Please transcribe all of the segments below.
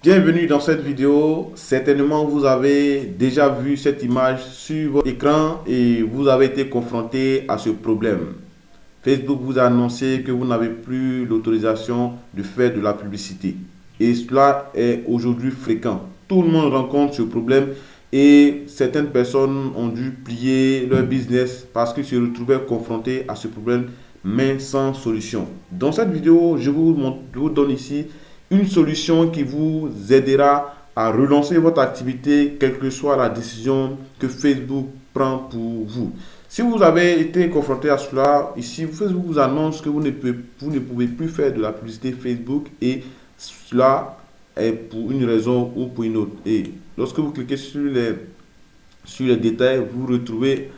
Bienvenue dans cette vidéo. Certainement, vous avez déjà vu cette image sur votre écran et vous avez été confronté à ce problème. Facebook vous a annoncé que vous n'avez plus l'autorisation de faire de la publicité. Et cela est aujourd'hui fréquent. Tout le monde rencontre ce problème et certaines personnes ont dû plier leur business parce qu'ils se retrouvaient confrontés à ce problème, mais sans solution. Dans cette vidéo, je vous donne ici une solution qui vous aidera à relancer votre activité, quelle que soit la décision que Facebook prend pour vous. Si vous avez été confronté à cela, ici, Facebook vous annonce que vous ne pouvez plus faire de la publicité Facebook et cela est pour une raison ou pour une autre. Et lorsque vous cliquez sur les détails, vous retrouvez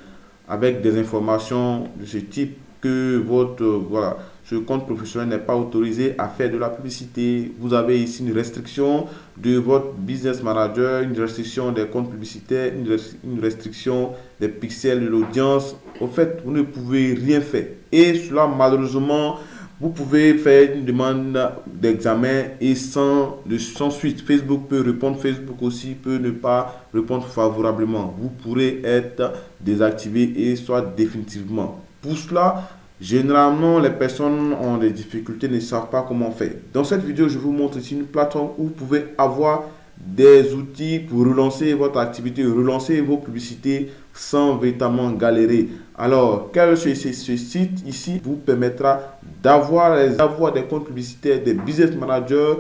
avec des informations de ce type que ce compte professionnel n'est pas autorisé à faire de la publicité. Vous avez ici une restriction de votre business manager, une restriction des comptes publicitaires, une restriction des pixels de l'audience. Au fait, vous ne pouvez rien faire. Et cela, malheureusement, vous pouvez faire une demande d'examen et sans suite. Facebook peut répondre, Facebook aussi peut ne pas répondre favorablement. Vous pourrez être désactivé et soit définitivement. Pour cela, généralement, les personnes ont des difficultés, ne savent pas comment faire. Dans cette vidéo, je vous montre ici une plateforme où vous pouvez avoir des outils pour relancer votre activité, relancer vos publicités sans véritablement galérer. Alors, ce site ici vous permettra d'avoir des comptes publicitaires, des business managers,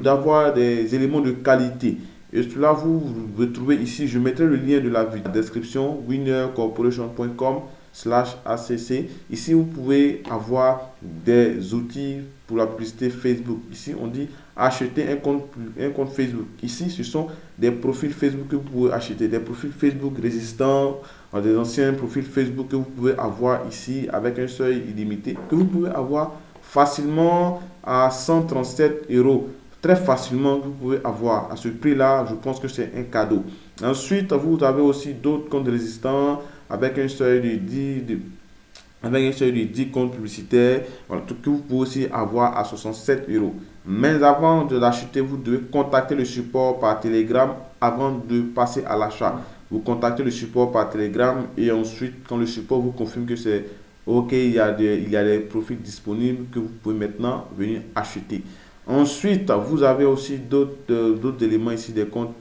d'avoir des éléments de qualité. Et cela, vous retrouvez ici, je mettrai le lien de la description, winnercorporation.com/acc. Ici, vous pouvez avoir des outils pour la publicité Facebook. Ici, on dit acheter un compte Facebook. Ici, ce sont des profils Facebook que vous pouvez acheter, des profils Facebook résistants, des anciens profils Facebook que vous pouvez avoir ici avec un seuil illimité, que vous pouvez avoir facilement à 137 euros. Très facilement, vous pouvez avoir à ce prix-là. Je pense que c'est un cadeau. Ensuite, vous avez aussi d'autres comptes résistants avec un seuil de 10 comptes publicitaires, voilà, que vous pouvez aussi avoir à 67 euros. Mais avant de l'acheter, vous devez contacter le support par Telegram avant de passer à l'achat. Vous contactez le support par Telegram et ensuite, quand le support vous confirme que c'est OK, il y a des profils disponibles que vous pouvez maintenant venir acheter. Ensuite, vous avez aussi d'autres éléments ici, des comptes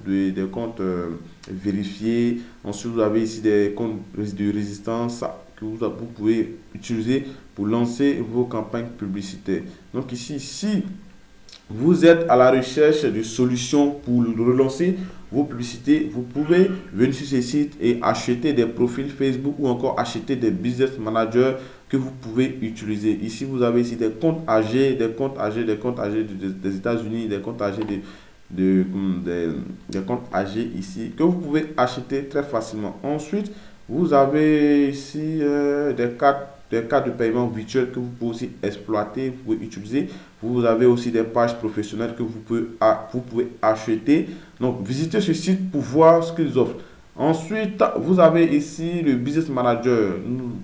vérifiés. Ensuite, vous avez ici des comptes de résistance que vous pouvez utiliser pour lancer vos campagnes publicitaires. Donc ici, si vous êtes à la recherche de solutions pour relancer vos publicités, vous pouvez venir sur ce site et acheter des profils Facebook ou encore acheter des business managers que vous pouvez utiliser. Ici, vous avez ici des comptes AG, des comptes des États-Unis, des comptes AG des comptes AG ici que vous pouvez acheter très facilement. Ensuite, vous avez ici des cartes de paiement virtuelles que vous pouvez aussi exploiter, vous pouvez utiliser. Vous avez aussi des pages professionnelles que vous pouvez acheter. Donc, visitez ce site pour voir ce qu'ils offrent. Ensuite, vous avez ici le business manager.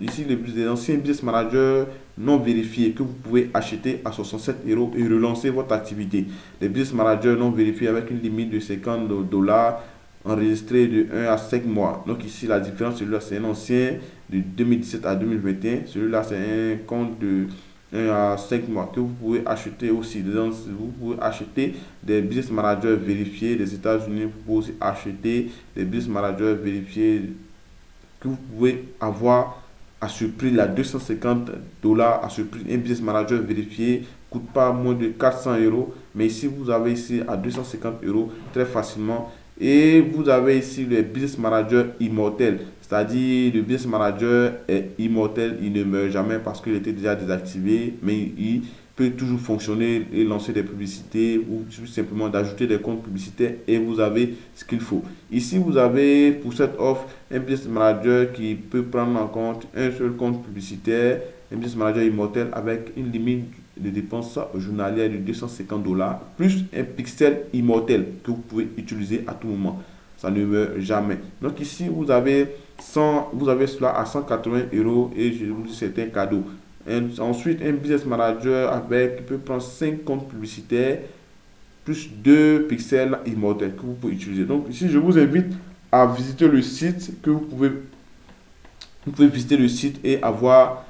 Ici, les anciens business managers non vérifiés que vous pouvez acheter à 67 euros et relancer votre activité. Les business managers non vérifiés avec une limite de 50 dollars enregistré de 1 à 5 mois. Donc ici, la différence, celui-là, c'est un ancien de 2017 à 2021. Celui-là, c'est un compte de 1 à 5 mois que vous pouvez acheter aussi. Vous pouvez acheter des business managers vérifiés des États-Unis. Vous pouvez aussi acheter des business managers vérifiés que vous pouvez avoir à ce prix-là, 250 dollars. À ce prix, un business manager vérifié coûte pas moins de 400 euros. Mais ici, vous avez ici à 250 euros très facilement. Et vous avez ici le business manager immortel. C'est-à-dire, le business manager est immortel, il ne meurt jamais parce qu'il était déjà désactivé, mais il peut toujours fonctionner et lancer des publicités ou tout simplement d'ajouter des comptes publicitaires et vous avez ce qu'il faut. Ici, vous avez pour cette offre un business manager qui peut prendre en compte un seul compte publicitaire, un business manager immortel avec une limite de dépenses journalières de 250 dollars, plus un pixel immortel que vous pouvez utiliser à tout moment. Ça ne meurt jamais. Donc ici, vous avez cela à 180 euros et je vous dis c'est un cadeau. Ensuite, un business manager qui peut prendre 5 comptes publicitaires plus 2 pixels immortels que vous pouvez utiliser. Donc ici, je vous invite à visiter le site que vous pouvez visiter le site et avoir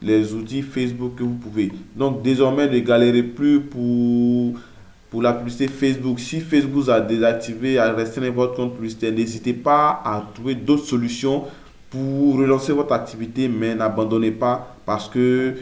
les outils Facebook que vous pouvez. Donc désormais, ne galérez plus pour la publicité Facebook. Si Facebook vous a désactivé, à restreindre votre compte publicitaire, n'hésitez pas à trouver d'autres solutions pour relancer votre activité, mais n'abandonnez pas parce que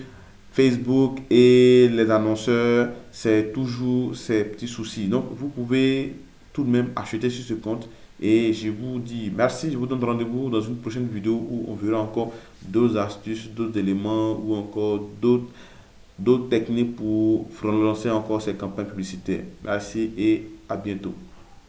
Facebook et les annonceurs, c'est toujours ces petits soucis. Donc, vous pouvez tout de même acheter sur ce compte. Et je vous dis merci, je vous donne rendez-vous dans une prochaine vidéo où on verra encore d'autres astuces, d'autres éléments ou encore d'autres techniques pour relancer encore ces campagnes publicitaires. Merci et à bientôt.